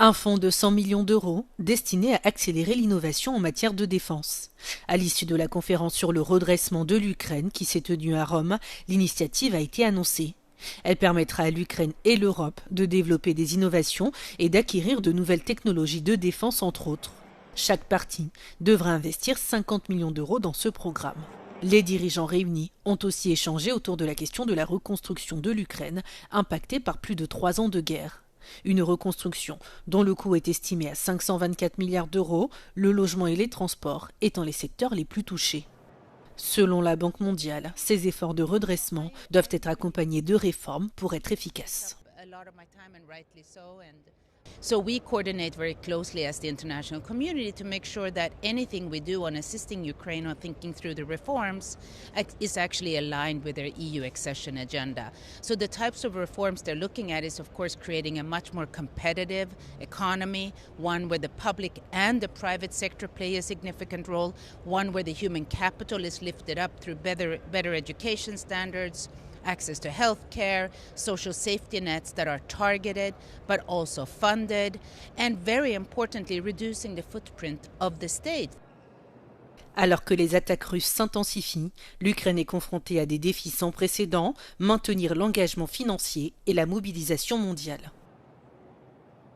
Un fonds de 100 millions d'euros destiné à accélérer l'innovation en matière de défense. À l'issue de la conférence sur le redressement de l'Ukraine qui s'est tenue à Rome, l'initiative a été annoncée. Elle permettra à l'Ukraine et l'Europe de développer des innovations et d'acquérir de nouvelles technologies de défense entre autres. Chaque partie devra investir 50 millions d'euros dans ce programme. Les dirigeants réunis ont aussi échangé autour de la question de la reconstruction de l'Ukraine, impactée par plus de 3 ans de guerre. Une reconstruction dont le coût est estimé à 524 milliards d'euros, le logement et les transports étant les secteurs les plus touchés. Selon la Banque mondiale, ces efforts de redressement doivent être accompagnés de réformes pour être efficaces. So we coordinate very closely as the international community to make sure that anything we do on assisting Ukraine or thinking through the reforms is actually aligned with their EU accession agenda. So the types of reforms they're looking at is, of course, creating a much more competitive economy, one where the public and the private sector play a significant role, one where the human capital is lifted up through better education standards, access to health care, social safety nets that are targeted but also funded, and very importantly, reducing the footprint of the state. Alors que les attaques russes s'intensifient, l'Ukraine est confrontée à des défis sans précédent, maintenir l'engagement financier et la mobilisation mondiale.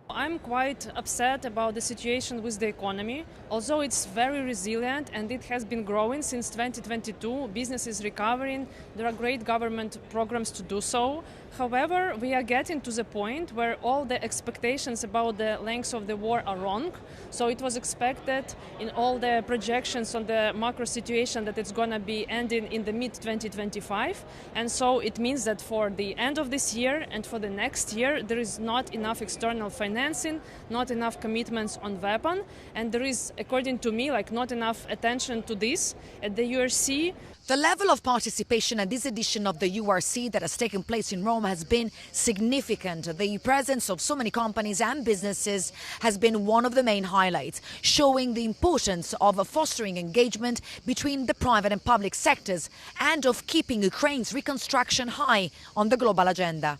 I'm quite upset about the situation with the economy. Although it's very resilient and it has been growing since 2022, business is recovering, there are great government programs to do so. However, we are getting to the point where all the expectations about the length of the war are wrong. So it was expected in all the projections on the macro situation that it's going to be ending in the mid-2025. And so it means that for the end of this year and for the next year, there is not enough external financing, not enough commitments on weapon, and there is, according to me, not enough attention to this at the URC. The level of participation at this edition of the URC that has taken place in Rome has been significant. The presence of so many companies and businesses has been one of the main highlights, showing the importance of fostering engagement between the private and public sectors and of keeping Ukraine's reconstruction high on the global agenda.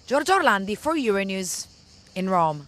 Giorgio Orlandi for Euronews in Rome.